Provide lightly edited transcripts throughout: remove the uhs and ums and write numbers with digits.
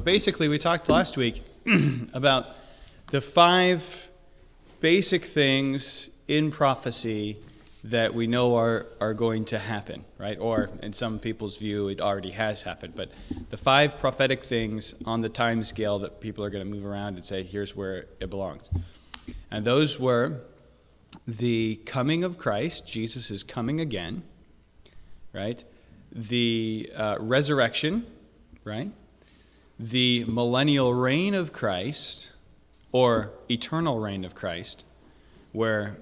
basically, we talked last week about the 5 basic things in prophecy that we know are going to happen, right? Or in some people's view, it already has happened. But the 5 prophetic things on the time scale that people are going to move around and say, here's where it belongs. And those were the coming of Christ. Jesus is coming again, right? The resurrection, right? The millennial reign of Christ, or eternal reign of Christ, where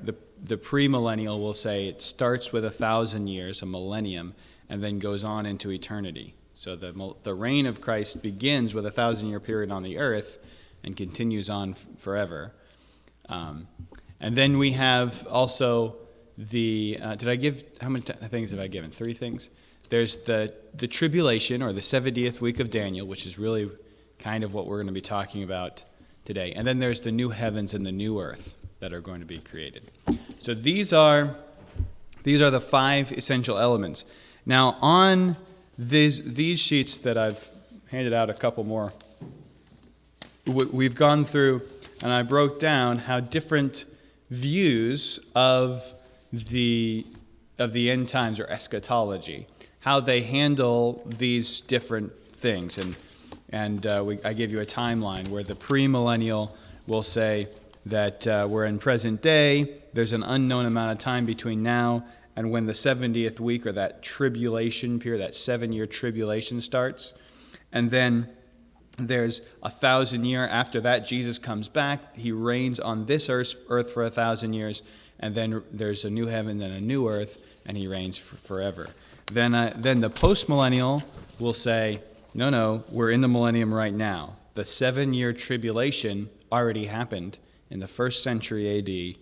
the pre-millennial will say it starts with 1,000 years, a millennium, and then goes on into eternity. So the reign of Christ begins with 1,000-year period on the earth and continues on forever. And then we have also how many things have I given? 3 things? There's the tribulation, or the 70th week of Daniel, which is really kind of what we're going to be talking about today. And then there's the new heavens and the new earth that are going to be created. So these are the 5 essential elements. Now, on these sheets that I've handed out, a couple more, we've gone through, and I broke down how different views of the end times, or eschatology, how they handle these different things. And I gave you a timeline where the pre-millennial will say that we're in present day, there's an unknown amount of time between now and when the 70th week, or that tribulation period, that 7-year tribulation starts. And then there's 1,000 years after that, Jesus comes back, he reigns on this earth for 1,000 years, and then there's a new heaven and a new earth, and he reigns forever. Then the post-millennial will say, no, we're in the millennium right now. The 7-year tribulation already happened in the 1st century A.D.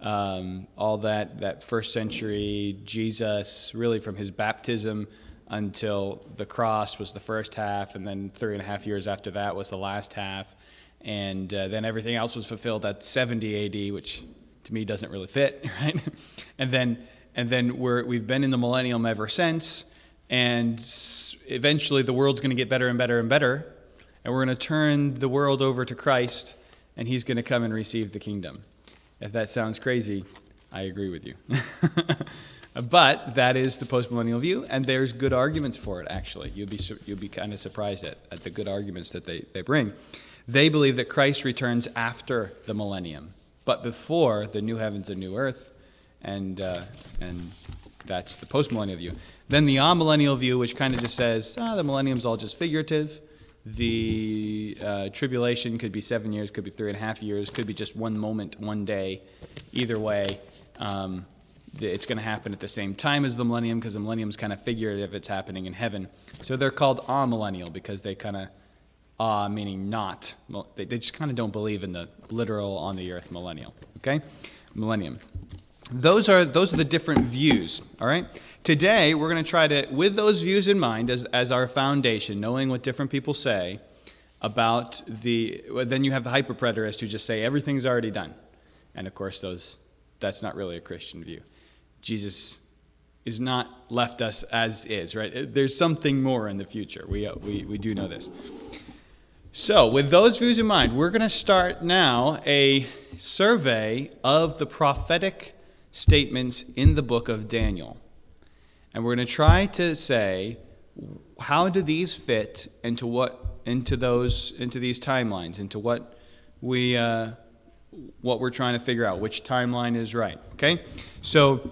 All that 1st century, Jesus, really from his baptism until the cross was the first half, and then 3.5 years after that was the last half. And then everything else was fulfilled at 70 A.D., which to me doesn't really fit, right? And then we've been in the millennium ever since, and eventually the world's going to get better and better and better, and we're going to turn the world over to Christ, and he's going to come and receive the kingdom. If that sounds crazy, I agree with you. But that is the post-millennial view, and there's good arguments for it, actually. You'll be kind of surprised at the good arguments that they bring. They believe that Christ returns after the millennium, but before the new heavens and new earth, and that's the post-millennial view. Then the amillennial view, which kind of just says, the millennium's all just figurative. The tribulation could be 7 years, could be 3.5 years, could be just one moment, one day. Either way, it's going to happen at the same time as the millennium, because the millennium's kind of figurative, it's happening in heaven. So they're called amillennial, because they kind of, meaning not. They just kind of don't believe in the literal on the earth millennial. Okay? Millennium. Those are the different views, all right? Today, we're going to try to, with those views in mind as our foundation, knowing what different people say about then you have the hyper-preterists who just say everything's already done. And of course, that's not really a Christian view. Jesus is not left us as is, right? There's something more in the future. We do know this. So, with those views in mind, we're going to start now a survey of the prophetic statements in the book of Daniel. And we're going to try to say, how do these fit into these timelines, into what we're trying to figure out, which timeline is right. Okay? So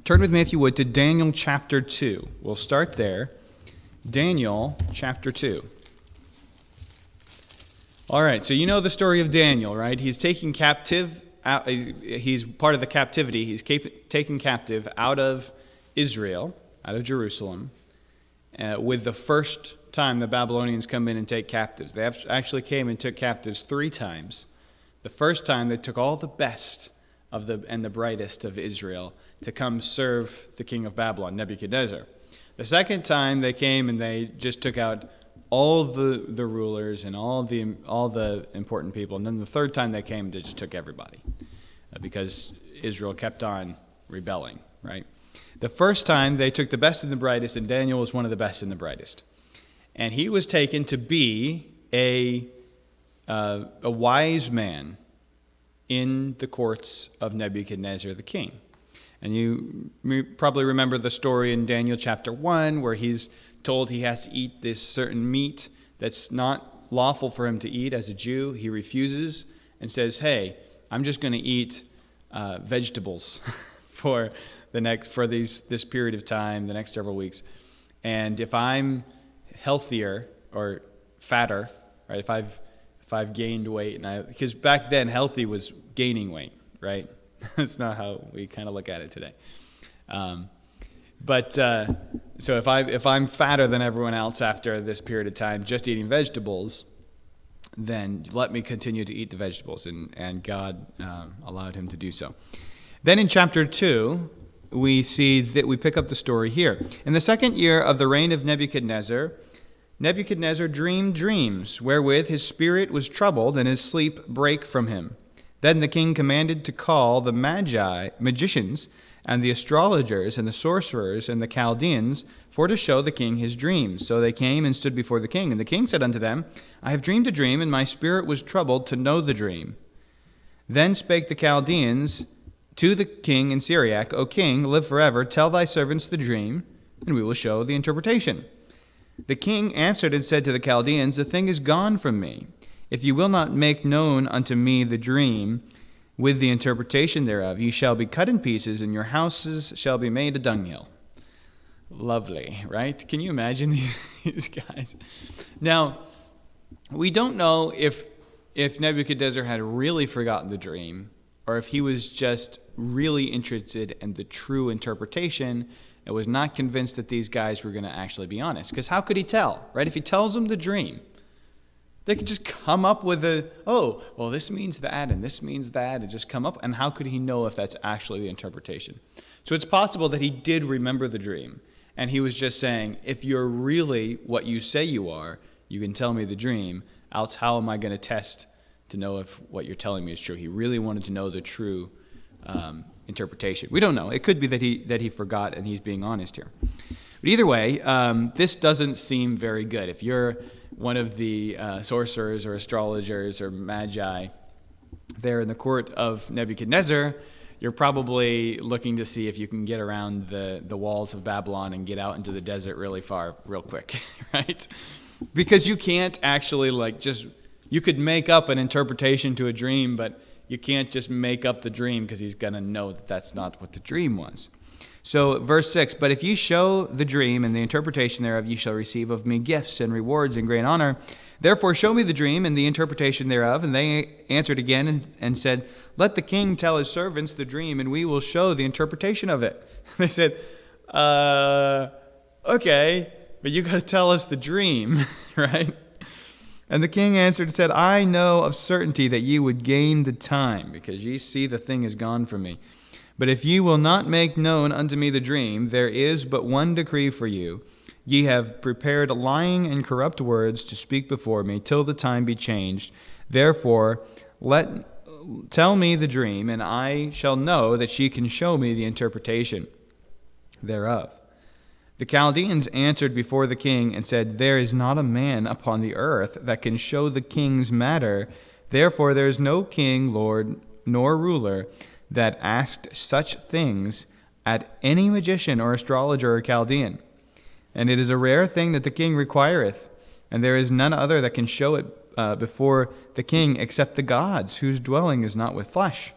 turn with me, if you would, to Daniel chapter 2. We'll start there. Daniel chapter 2. All right, so you know the story of Daniel, right? He's taken captive. He's part of the captivity. He's taken captive out of Israel, out of Jerusalem, with the first time the Babylonians come in and take captives. They actually came and took captives 3 times. The first time they took all the best and the brightest of Israel to come serve the king of Babylon, Nebuchadnezzar. The second time they came and they just took out all the rulers and all the important people. And then the third time they came, they just took everybody because Israel kept on rebelling, right? The first time they took the best and the brightest, and Daniel was one of the best and the brightest. And he was taken to be a wise man in the courts of Nebuchadnezzar the king. And you probably remember the story in Daniel chapter 1 where he's told he has to eat this certain meat that's not lawful for him to eat as a Jew. He refuses and says, hey, I'm just going to eat vegetables for this period of time, the next several weeks. And if I'm healthier or fatter, right? If I've gained weight, because back then healthy was gaining weight, right? That's not how we kind of look at it today. So if I'm fatter than everyone else after this period of time, just eating vegetables, then let me continue to eat the vegetables, and God allowed him to do so. Then in chapter 2, we see that we pick up the story here. In the 2nd year of the reign of Nebuchadnezzar dreamed dreams, wherewith his spirit was troubled, and his sleep brake from him. Then the king commanded to call the magicians, and the astrologers, and the sorcerers, and the Chaldeans, for to show the king his dreams. So they came and stood before the king. And the king said unto them, I have dreamed a dream, and my spirit was troubled to know the dream. Then spake the Chaldeans to the king in Syriac, O king, live forever, tell thy servants the dream, and we will show the interpretation. The king answered and said to the Chaldeans, the thing is gone from me. If you will not make known unto me the dream with the interpretation thereof, ye shall be cut in pieces, and your houses shall be made a dunghill. Lovely, right? Can you imagine these guys? Now, we don't know if Nebuchadnezzar had really forgotten the dream, or if he was just really interested in the true interpretation and was not convinced that these guys were going to actually be honest. Because how could he tell, right? If he tells them the dream, they could just come up with this means that, and this means that, and just come up. And how could he know if that's actually the interpretation? So it's possible that he did remember the dream, and he was just saying, if you're really what you say you are, you can tell me the dream, else how am I going to test to know if what you're telling me is true? He really wanted to know the true interpretation. We don't know. It could be that he forgot and he's being honest here. But either way, this doesn't seem very good. If you're one of the sorcerers or astrologers or magi there in the court of Nebuchadnezzar, you're probably looking to see if you can get around the walls of Babylon and get out into the desert really far, real quick, right? Because you can't actually you could make up an interpretation to a dream, but you can't just make up the dream because he's going to know that that's not what the dream was. So verse 6, but if ye show the dream and the interpretation thereof, ye shall receive of me gifts and rewards and great honor. Therefore show me the dream and the interpretation thereof. And they answered again and said, let the king tell his servants the dream, and we will show the interpretation of it. They said, okay, but you got to tell us the dream, right? And the king answered and said, I know of certainty that ye would gain the time, because ye see the thing is gone from me. But if ye will not make known unto me the dream, there is but one decree for you. Ye have prepared lying and corrupt words to speak before me, till the time be changed. Therefore, tell me the dream, and I shall know that ye can show me the interpretation thereof. The Chaldeans answered before the king and said, there is not a man upon the earth that can show the king's matter. Therefore there is no king, lord, nor ruler that asked such things at any magician or astrologer or Chaldean. And it is a rare thing that the king requireth, and there is none other that can show it before the king except the gods, whose dwelling is not with flesh.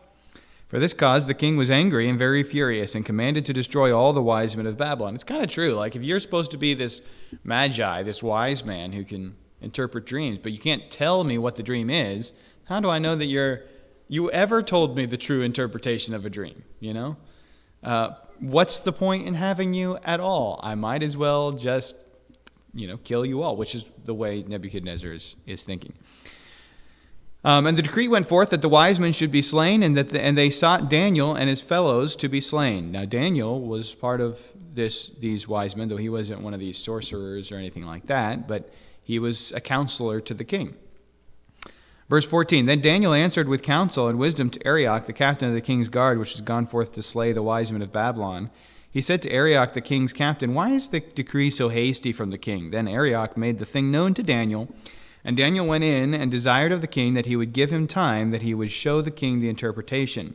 For this cause the king was angry and very furious, and commanded to destroy all the wise men of Babylon. It's kind of true. Like, if you're supposed to be this magi, this wise man who can interpret dreams, but you can't tell me what the dream is, how do I know that you ever told me the true interpretation of a dream? What's the point in having you at all? I might as well just, kill you all, which is the way Nebuchadnezzar is thinking. And the decree went forth that the wise men should be slain, and they sought Daniel and his fellows to be slain. Now Daniel was part of these wise men, though he wasn't one of these sorcerers or anything like that, but he was a counselor to the king. Verse 14, then Daniel answered with counsel and wisdom to Arioch, the captain of the king's guard, which has gone forth to slay the wise men of Babylon. He said to Arioch, the king's captain, "Why is the decree so hasty from the king?" Then Arioch made the thing known to Daniel, and Daniel went in and desired of the king that he would give him time, that he would show the king the interpretation.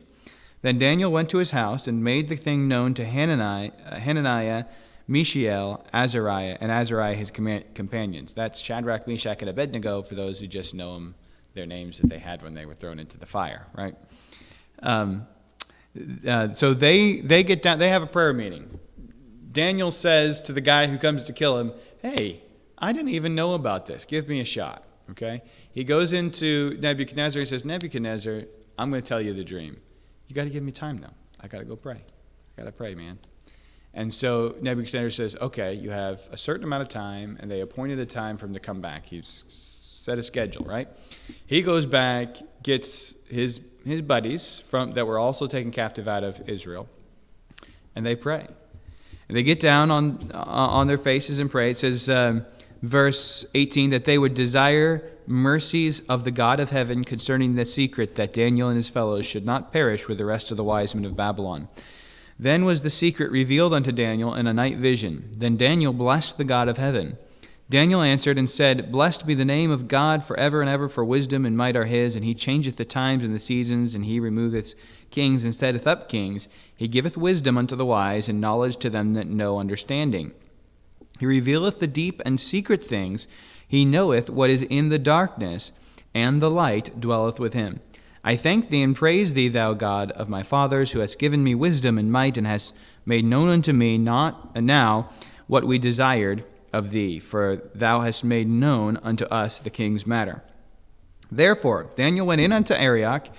Then Daniel went to his house and made the thing known to Hananiah, Mishael, Azariah, and Azariah his companions. That's Shadrach, Meshach, and Abednego, for those who just know them, their names that they had when they were thrown into the fire, right? So they get down. They have a prayer meeting. Daniel says to the guy who comes to kill him, "Hey, I didn't even know about this. Give me a shot." Okay? He goes into Nebuchadnezzar. He says, "Nebuchadnezzar, I'm going to tell you the dream. You got to give me time, though. I got to go pray. I got to pray, man." And so Nebuchadnezzar says, "Okay, you have a certain amount of time," and they appointed a time for him to come back. He's set a schedule, right? He goes back, gets his buddies that were also taken captive out of Israel, and they pray. And they get down on their faces and pray. It says, verse 18, that they would desire mercies of the God of heaven concerning the secret, that Daniel and his fellows should not perish with the rest of the wise men of Babylon. Then was the secret revealed unto Daniel in a night vision. Then Daniel blessed the God of heaven. Daniel answered and said, "Blessed be the name of God forever and ever, for wisdom and might are his, and he changeth the times and the seasons, and he removeth kings and setteth up kings. He giveth wisdom unto the wise, and knowledge to them that know understanding. He revealeth the deep and secret things. He knoweth what is in the darkness, and the light dwelleth with him. I thank thee and praise thee, thou God of my fathers, who hast given me wisdom and might, and hast made known unto me now what we desired of thee, for thou hast made known unto us the king's matter." Therefore Daniel went in unto Arioch,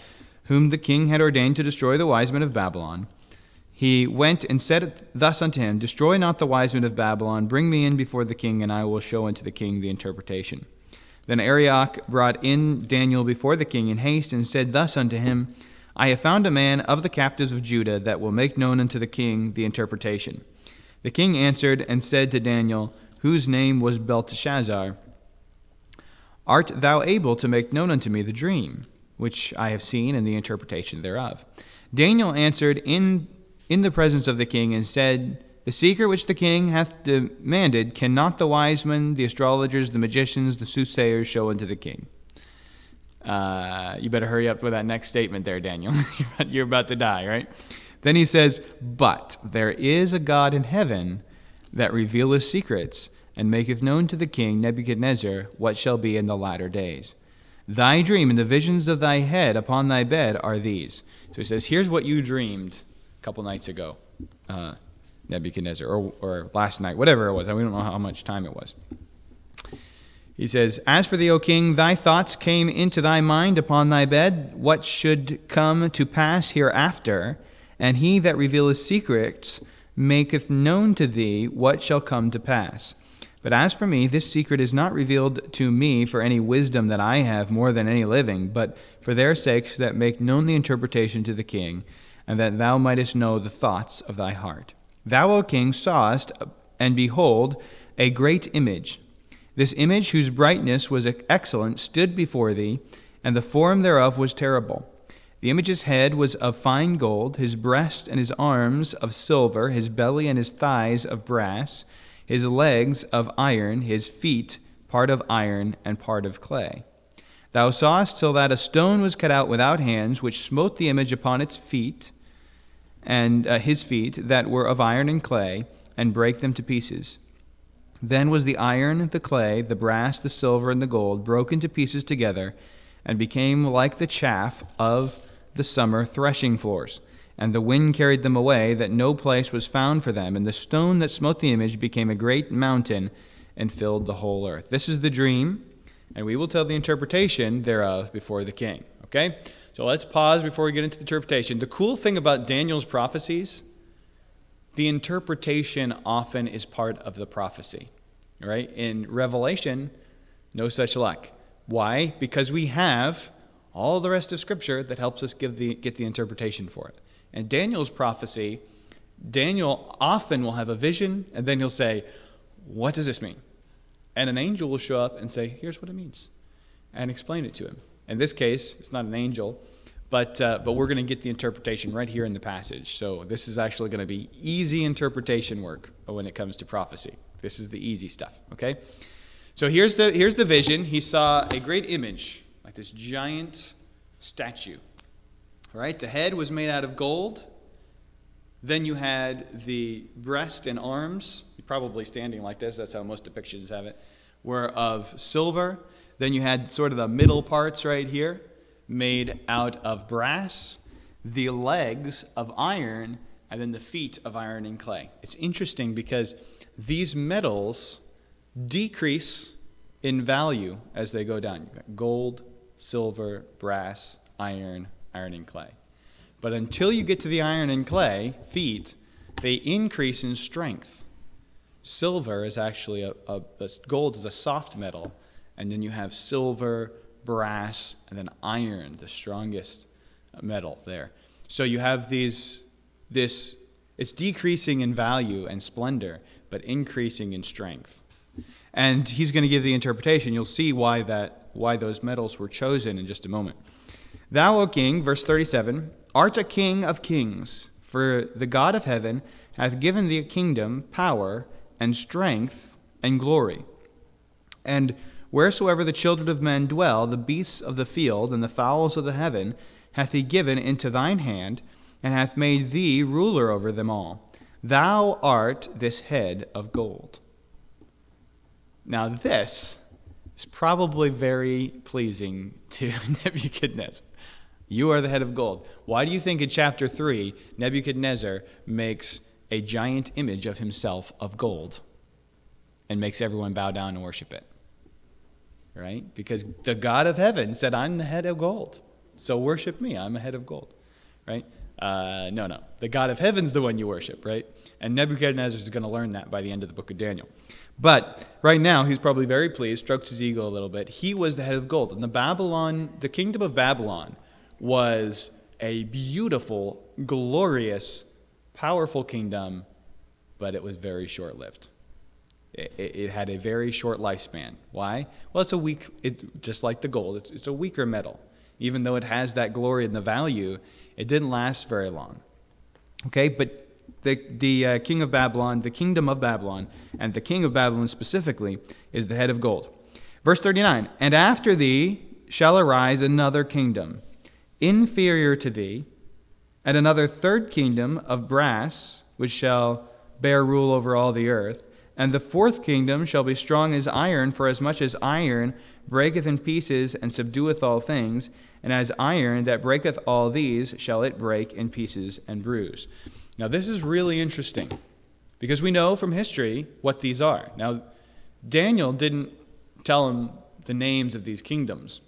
whom the king had ordained to destroy the wise men of Babylon. He went and said thus unto him, "Destroy not the wise men of Babylon, bring me in before the king, and I will show unto the king the interpretation." Then Arioch brought in Daniel before the king in haste, and said thus unto him, "I have found a man of the captives of Judah that will make known unto the king the interpretation." The king answered and said to Daniel, whose name was Belteshazzar, "Art thou able to make known unto me the dream, which I have seen, and the interpretation thereof?" Daniel answered in the presence of the king, and said, "The secret which the king hath demanded cannot the wise men, the astrologers, the magicians, the soothsayers show unto the king." You better hurry up with that next statement there, Daniel. You're about to die, right? Then he says, "But there is a God in heaven that revealeth secrets, and maketh known to the king Nebuchadnezzar what shall be in the latter days. Thy dream and the visions of thy head upon thy bed are these." So he says, here's what you dreamed a couple nights ago, Nebuchadnezzar, or last night, whatever it was. We don't know how much time it was. He says, "As for thee, O king, thy thoughts came into thy mind upon thy bed, what should come to pass hereafter, and he that revealeth secrets maketh known to thee what shall come to pass. But as for me, this secret is not revealed to me for any wisdom that I have more than any living, but for their sakes that make known the interpretation to the king, and that thou mightest know the thoughts of thy heart. Thou, O king, sawest, and behold, a great image. This image, whose brightness was excellent, stood before thee, and the form thereof was terrible. The image's head was of fine gold, his breast and his arms of silver, his belly and his thighs of brass, his legs of iron, his feet part of iron and part of clay. Thou sawest till that a stone was cut out without hands, which smote the image upon its feet, and his feet that were of iron and clay, and brake them to pieces. Then was the iron, the clay, the brass, the silver, and the gold broken to pieces together, and became like the chaff of the summer threshing floors. And the wind carried them away, that no place was found for them. And the stone that smote the image became a great mountain, and filled the whole earth. This is the dream, and we will tell the interpretation thereof before the king. Okay? So let's pause before we get into the interpretation. The cool thing about Daniel's prophecies, the interpretation often is part of the prophecy. Right? In Revelation, no such luck. Why? Because we have all the rest of Scripture that helps us get the interpretation for it. And Daniel's prophecy, Daniel often will have a vision, and then he'll say, "What does this mean?" And an angel will show up and say, "Here's what it means," and explain it to him. In this case, it's not an angel, But we're going to get the interpretation right here in the passage. So this is actually going to be easy interpretation work when it comes to prophecy. This is the easy stuff, okay? So here's the vision. He saw a great image, like this giant statue. All right, the head was made out of gold. Then you had the breast and arms, probably standing like this, that's how most depictions have it, were of silver. Then you had sort of the middle parts right here, made out of brass, the legs of iron, and then the feet of iron and clay. It's interesting because these metals decrease in value as they go down. You've got gold, silver, brass, iron and clay. But until you get to the iron and clay feet, they increase in strength. Silver is actually gold is a soft metal, and then you have silver, brass, and then iron, the strongest metal there. So you have this, it's decreasing in value and splendor, but increasing in strength. And he's going to give the interpretation. You'll see why those metals were chosen in just a moment. Thou, O king, verse 37, art a king of kings, for the God of heaven hath given thee a kingdom, power, and strength, and glory. And wheresoever the children of men dwell, the beasts of the field and the fowls of the heaven hath he given into thine hand, and hath made thee ruler over them all. Thou art this head of gold. Now this is probably very pleasing to Nebuchadnezzar. You are the head of gold. Why do you think in chapter 3, Nebuchadnezzar makes a giant image of himself of gold and makes everyone bow down and worship it? Right? Because the God of heaven said, I'm the head of gold. So worship me. I'm a head of gold. Right? No. The God of heaven's the one you worship, right? And Nebuchadnezzar is going to learn that by the end of the book of Daniel. But right now, he's probably very pleased, strokes his ego a little bit. He was the head of gold. And the kingdom of Babylon was a beautiful, glorious, powerful kingdom, but it was very short-lived. It had a very short lifespan. Why? Well, just like the gold, it's a weaker metal. Even though it has that glory and the value, it didn't last very long. Okay, but the king of Babylon, the kingdom of Babylon, and the king of Babylon specifically is the head of gold. Verse 39, and after thee shall arise another kingdom, inferior to thee, and another third kingdom of brass, which shall bear rule over all the earth. And the fourth kingdom shall be strong as iron, for as much as iron breaketh in pieces and subdueth all things, and as iron that breaketh all these shall it break in pieces and bruise. Now this is really interesting, because we know from history what these are. Now, Daniel didn't tell him the names of these kingdoms,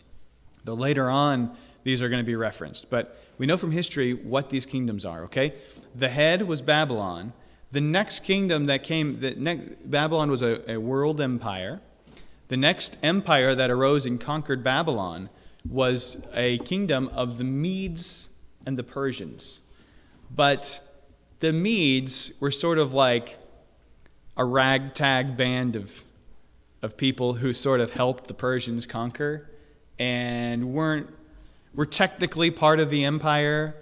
though later on these are going to be referenced. But we know from history what these kingdoms are, okay? The head was Babylon. The next kingdom that came, Babylon was a world empire. The next empire that arose and conquered Babylon was a kingdom of the Medes and the Persians. But the Medes were sort of like a ragtag band of people who sort of helped the Persians conquer and were technically part of the empire,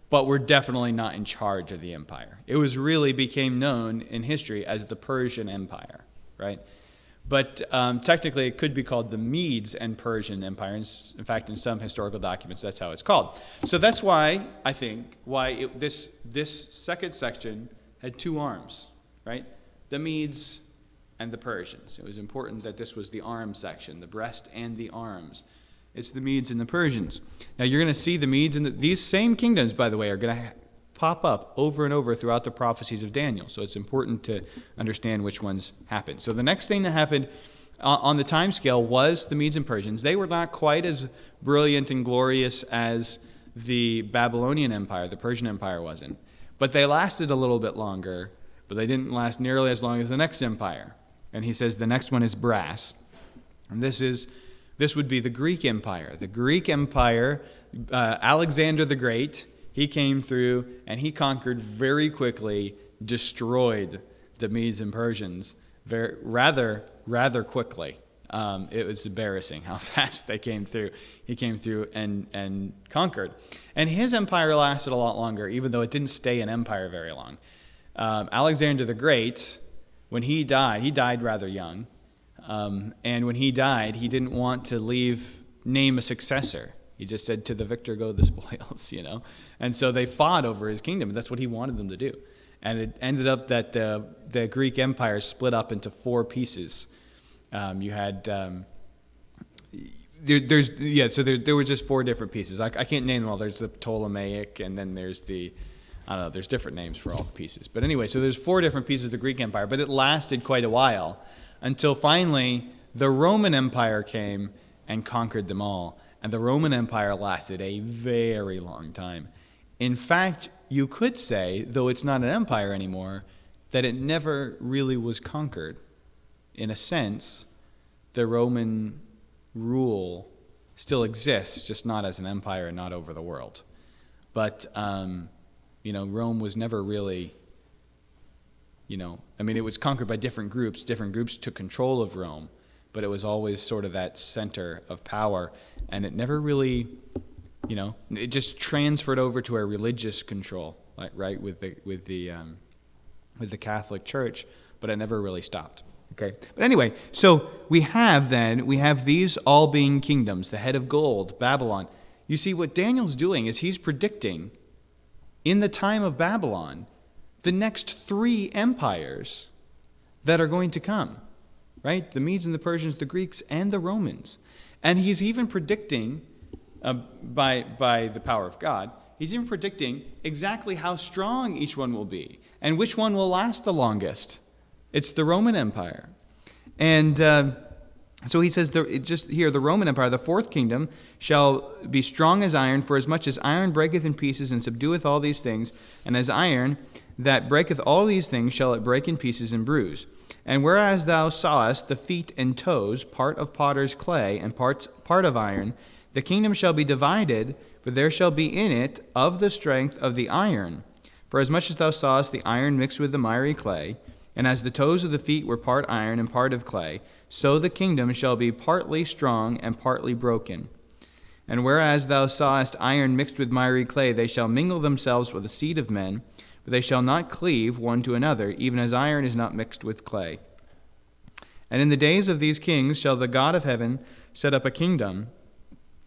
but were definitely not in charge of the empire. It became known in history as the Persian Empire, right? But technically it could be called the Medes and Persian Empire. In fact, in some historical documents, that's how it's called. So that's why, I think, this second section had two arms, right? The Medes and the Persians. It was important that this was the arms section, the breast and the arms. It's the Medes and the Persians. Now you're going to see the Medes and these same kingdoms, by the way, are going to pop up over and over throughout the prophecies of Daniel. So it's important to understand which ones happened. So the next thing that happened on the time scale was the Medes and Persians. They were not quite as brilliant and glorious as the Babylonian Empire, the Persian Empire wasn't. But they lasted a little bit longer, but they didn't last nearly as long as the next empire. And he says the next one is brass. And this would be the Greek Empire. The Greek Empire, Alexander the Great, he came through and he conquered very quickly, destroyed the Medes and Persians rather quickly. It was embarrassing how fast they came through. He came through and conquered. And his empire lasted a lot longer, even though it didn't stay an empire very long. Alexander the Great, when he died rather young. And when he died, he didn't want to name a successor. He just said, to the victor go the spoils, And so they fought over his kingdom. That's what he wanted them to do. And it ended up that the Greek Empire split up into 4 pieces. You had there were just 4 different pieces. I can't name them all. There's the Ptolemaic, and then there's there's different names for all the pieces. But anyway, so there's 4 different pieces of the Greek Empire, but it lasted quite a while until finally the Roman Empire came and conquered them all. And the Roman Empire lasted a very long time. In fact, you could say, though it's not an empire anymore, that it never really was conquered. In a sense, the Roman rule still exists, just not as an empire and not over the world. But, Rome was never really, it was conquered by different groups. Different groups took control of Rome, but it was always sort of that center of power. And it never really, it just transferred over to a religious control, right, with the Catholic Church, but it never really stopped. Okay, but anyway, so we have these all being kingdoms, the head of gold, Babylon. You see, what Daniel's doing is he's predicting, in the time of Babylon, the next 3 empires that are going to come, right? The Medes and the Persians, the Greeks, and the Romans. And he's even predicting, by the power of God, he's even predicting exactly how strong each one will be and which one will last the longest. It's the Roman Empire. And so he says, the Roman Empire, the 4th kingdom, shall be strong as iron, for as much as iron breaketh in pieces and subdueth all these things, and as iron that breaketh all these things shall it break in pieces and bruise. And whereas thou sawest the feet and toes, part of potter's clay and part of iron, the kingdom shall be divided, for there shall be in it of the strength of the iron. For as much as thou sawest the iron mixed with the miry clay, and as the toes of the feet were part iron and part of clay, so the kingdom shall be partly strong and partly broken. And whereas thou sawest iron mixed with miry clay, they shall mingle themselves with the seed of men, but they shall not cleave one to another, even as iron is not mixed with clay. And in the days of these kings shall the God of heaven set up a kingdom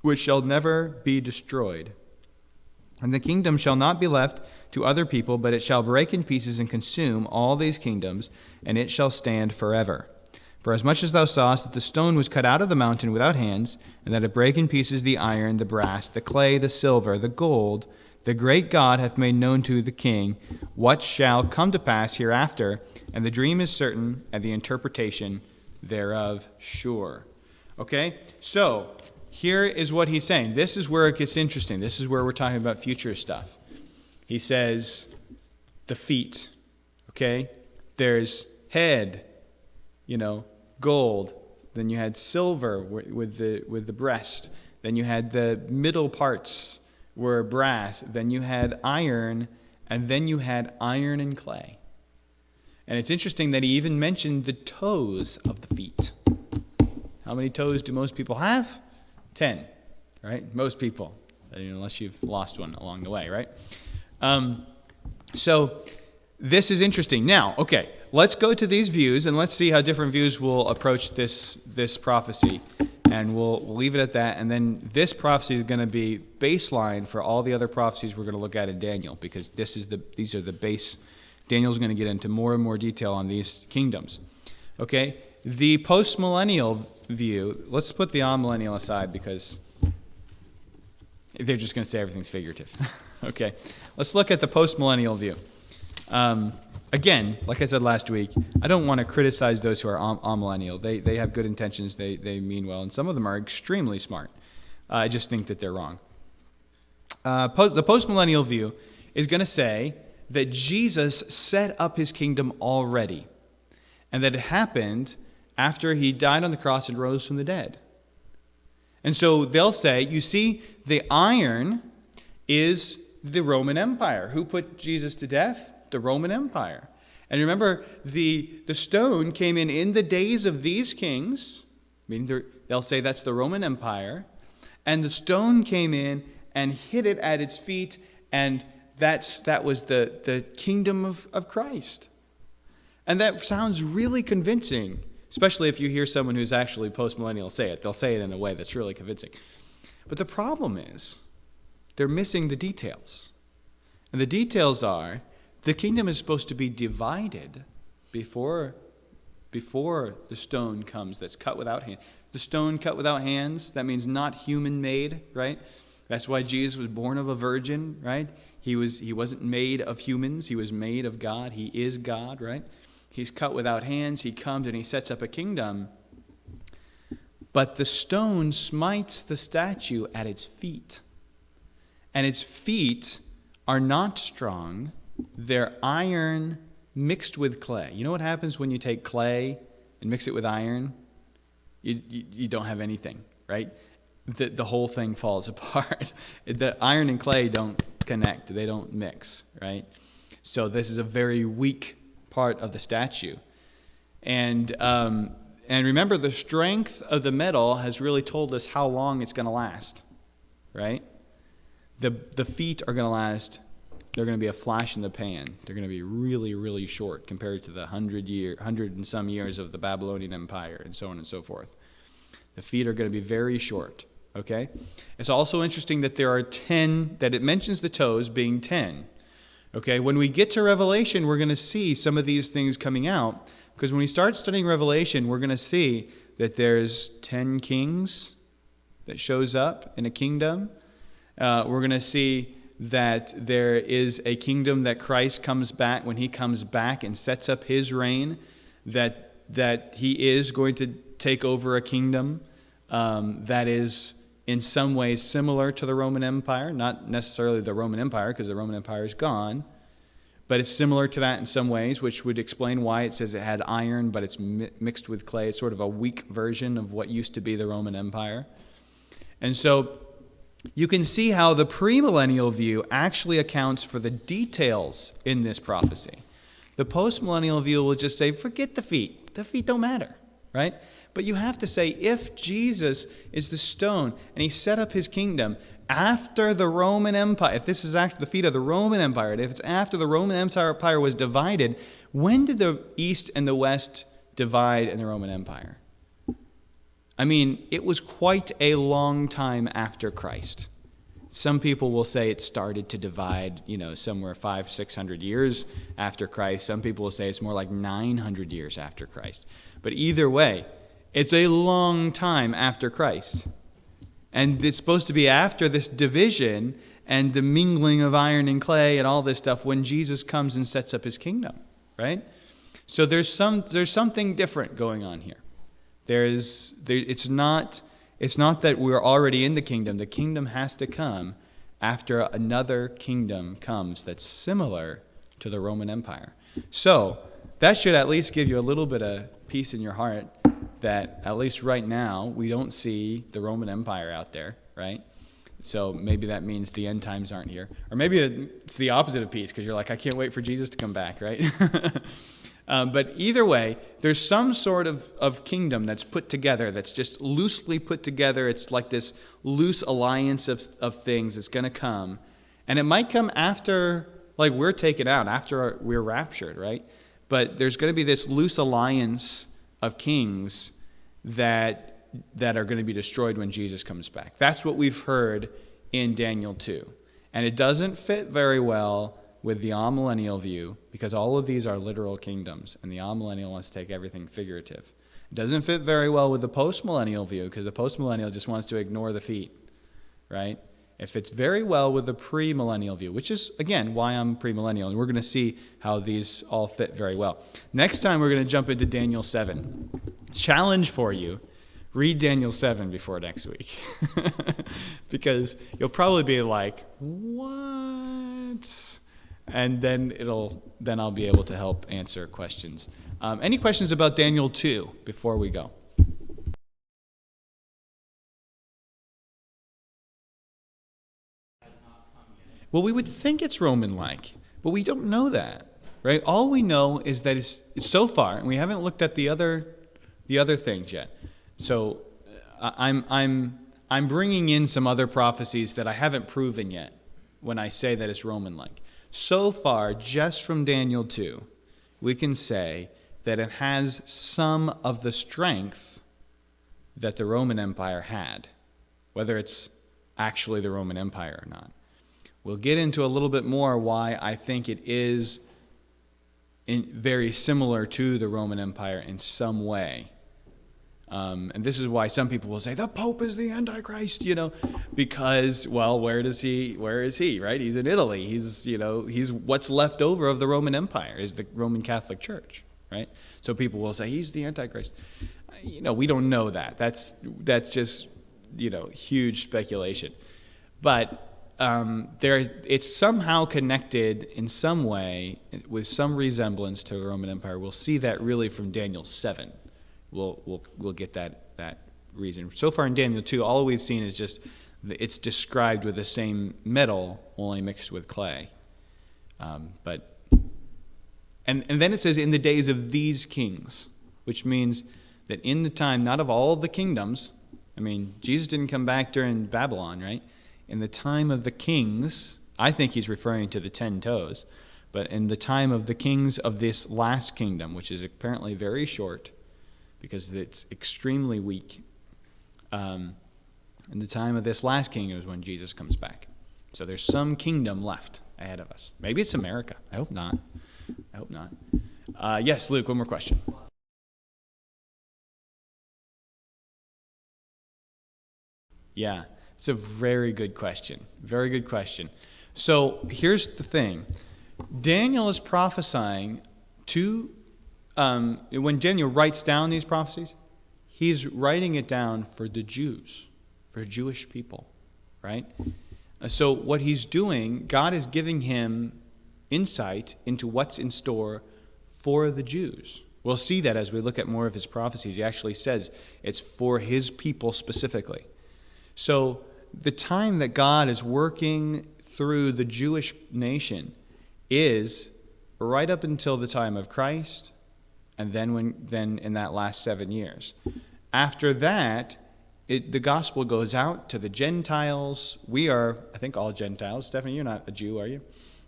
which shall never be destroyed. And the kingdom shall not be left to other people, but it shall break in pieces and consume all these kingdoms, and it shall stand forever. For as much as thou sawest that the stone was cut out of the mountain without hands, and that it brake in pieces the iron, the brass, the clay, the silver, the gold, the great God hath made known to the king what shall come to pass hereafter, and the dream is certain, and the interpretation thereof sure. Okay? So, here is what he's saying. This is where it gets interesting. This is where we're talking about future stuff. He says, the feet, okay? There's head, gold. Then you had silver with the breast. Then you had the middle parts were brass. Then you had iron, and then you had iron and clay. And it's interesting that he even mentioned the toes of the feet. How many toes do most people have? 10, right? Most people, unless you've lost one along the way, right? So this is interesting. Now, okay, let's go to these views and let's see how different views will approach this prophecy. And we'll leave it at that. And then this prophecy is going to be baseline for all the other prophecies we're going to look at in Daniel, because these are the base. Daniel's going to get into more and more detail on these kingdoms. Okay, the post-millennial view, let's put the amillennial aside because they're just going to say everything's figurative. Okay, let's look at the post-millennial view. Again, like I said last week, I don't want to criticize those who are amillennial. They have good intentions, they mean well, and some of them are extremely smart. I just think that they're wrong. The post-millennial view is going to say that Jesus set up his kingdom already, and that it happened after he died on the cross and rose from the dead. And so they'll say, you see, the iron is the Roman Empire. Who put Jesus to death? The Roman Empire. And remember, the stone came in the days of these kings, Meaning they'll say that's the Roman Empire, and the stone came in and hit it at its feet, and that was the kingdom of Christ. And that sounds really convincing, especially if you hear someone who's actually post-millennial say it. They'll say it in a way that's really convincing. But the problem is they're missing the details. And the details are the kingdom is supposed to be divided before the stone comes that's cut without hands. The stone cut without hands, that means not human-made, right? That's why Jesus was born of a virgin, right? He wasn't made of humans. He was made of God. He is God, right? He's cut without hands. He comes and he sets up a kingdom. But the stone smites the statue at its feet. And its feet are not strong. They're iron mixed with clay. You know what happens when you take clay and mix it with iron? You don't have anything, right? The whole thing falls apart. The iron and clay don't connect. They don't mix, right? So this is a very weak part of the statue. And remember, the strength of the metal has really told us how long it's going to last, right? The feet are going to last. They're going to be a flash in the pan. They're going to be really, really short compared to the 100 and some years of the Babylonian Empire and so on and so forth. The feet are going to be very short, okay? It's also interesting that there are 10, that it mentions the toes being 10, okay? When we get to Revelation, we're going to see some of these things coming out, because when we start studying Revelation, we're going to see that there's 10 kings that shows up in a kingdom. We're going to see that there is a kingdom that Christ comes back, when he comes back and sets up his reign, that he is going to take over a kingdom that is in some ways similar to the Roman Empire, not necessarily the Roman Empire, because the Roman Empire is gone, but it's similar to that in some ways, which would explain why it says it had iron, but it's mixed with clay. It's sort of a weak version of what used to be the Roman Empire. And so you can see how the Pre-Millennial View actually accounts for the details in this prophecy. The Post-Millennial View will just say, forget the feet. The feet don't matter, right? But you have to say, if Jesus is the stone and he set up his kingdom after the Roman Empire, if this is actually the feet of the Roman Empire, if it's after the Roman Empire was divided, when did the East and the West divide in the Roman Empire? I mean, it was quite a long time after Christ. Some people will say it started to divide, somewhere 500-600 years after Christ. Some people will say it's more like 900 years after Christ. But either way, it's a long time after Christ. And it's supposed to be after this division and the mingling of iron and clay and all this stuff when Jesus comes and sets up his kingdom, right? So there's something different going on here. It's not that we're already in the kingdom. The kingdom has to come after another kingdom comes that's similar to the Roman Empire. So that should at least give you a little bit of peace in your heart that at least right now we don't see the Roman Empire out there, right? So maybe that means the end times aren't here. Or maybe it's the opposite of peace because you're like, I can't wait for Jesus to come back, right? But either way, there's some sort of kingdom that's put together, that's just loosely put together. It's like this loose alliance of things that's going to come. And it might come after, like, we're taken out, after we're raptured, right? But there's going to be this loose alliance of kings that are going to be destroyed when Jesus comes back. That's what we've heard in Daniel 2. And it doesn't fit very well with the amillennial view, because all of these are literal kingdoms, and the amillennial wants to take everything figurative. It doesn't fit very well with the post-millennial view, because the post-millennial just wants to ignore the feet, right? It fits very well with the pre-millennial view, which is, again, why I'm pre-millennial, and we're going to see how these all fit very well. Next time, we're going to jump into Daniel 7. Challenge for you, read Daniel 7 before next week, because you'll probably be like, what? And then I'll be able to help answer questions. Any questions about Daniel 2 before we go? Well, we would think it's Roman-like, but we don't know that, right? All we know is that it's so far, and we haven't looked at the other things yet. So I'm bringing in some other prophecies that I haven't proven yet when I say that it's Roman-like. So far, just from Daniel 2, we can say that it has some of the strength that the Roman Empire had, whether it's actually the Roman Empire or not. We'll get into a little bit more why I think it is very similar to the Roman Empire in some way. And this is why some people will say, the Pope is the Antichrist, because, well, where is he, right? He's in Italy. He's what's left over of the Roman Empire is the Roman Catholic Church, right? So people will say, he's the Antichrist. We don't know that. That's just, huge speculation. But it's somehow connected in some way with some resemblance to the Roman Empire. We'll see that really from Daniel 7. We'll get that reason. So far in Daniel 2, all we've seen is just it's described with the same metal, only mixed with clay. And then it says, in the days of these kings, which means that in the time, not of all of the kingdoms, Jesus didn't come back during Babylon, right? In the time of the kings, I think he's referring to the 10 toes, but in the time of the kings of this last kingdom, which is apparently very short, because it's extremely weak. In the time of this last kingdom is when Jesus comes back. So there's some kingdom left ahead of us. Maybe it's America. I hope not. Yes, Luke, one more question. Yeah, it's a very good question. Very good question. So here's the thing. Daniel is prophesying to when Daniel writes down these prophecies, he's writing it down for the Jews, for Jewish people, right? So what he's doing, God is giving him insight into what's in store for the Jews. We'll see that as we look at more of his prophecies. He actually says it's for his people specifically. So the time that God is working through the Jewish nation is right up until the time of Christ, and then in that last 7 years. After that, the gospel goes out to the Gentiles. We are, I think, all Gentiles. Stephanie, you're not a Jew, are you?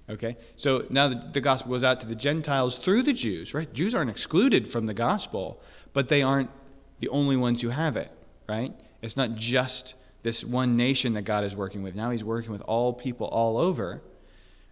Okay. So now the gospel goes out to the Gentiles through the Jews, right? Jews aren't excluded from the gospel, but they aren't the only ones who have it, right? It's not just this one nation that God is working with. Now he's working with all people all over,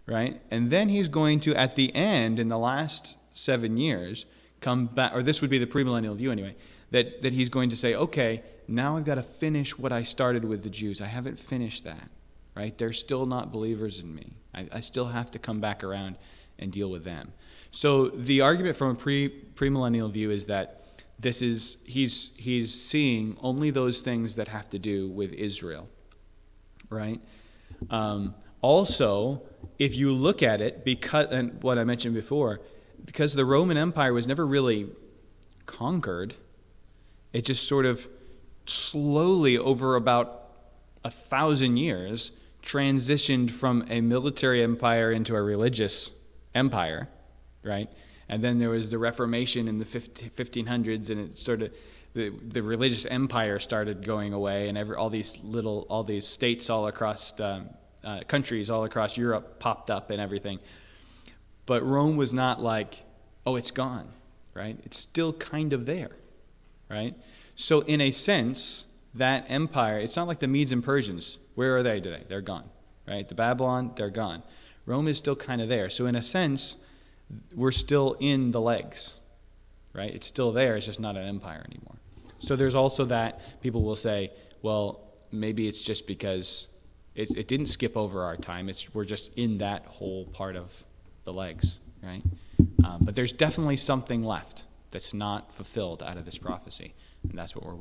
right? And then he's going to, at the end, in the last 7 years, come back, or this would be the Pre-Millennial View anyway, that he's going to say, okay, now I've got to finish what I started with the Jews. I haven't finished that, right? They're still not believers in me. I still have to come back around and deal with them. So the argument from a Pre-Millennial View is that he's seeing only those things that have to do with Israel, right? Also, if you look at it, and what I mentioned before, because the Roman Empire was never really conquered, it just sort of slowly over about 1,000 years transitioned from a military empire into a religious empire, right? And then there was the Reformation in the 1500s, and it sort of the religious empire started going away, and all these states all across countries all across Europe popped up and everything. But Rome was not like, oh, it's gone, right? It's still kind of there, right? So in a sense, that empire, it's not like the Medes and Persians. Where are they today? They're gone, right? The Babylon, they're gone. Rome is still kind of there. So in a sense, we're still in the legs, right? It's still there. It's just not an empire anymore. So there's also that. People will say, well, maybe it's just because it didn't skip over our time. We're just in that whole part of the legs, right? But there's definitely something left that's not fulfilled out of this prophecy, and that's what we're waiting.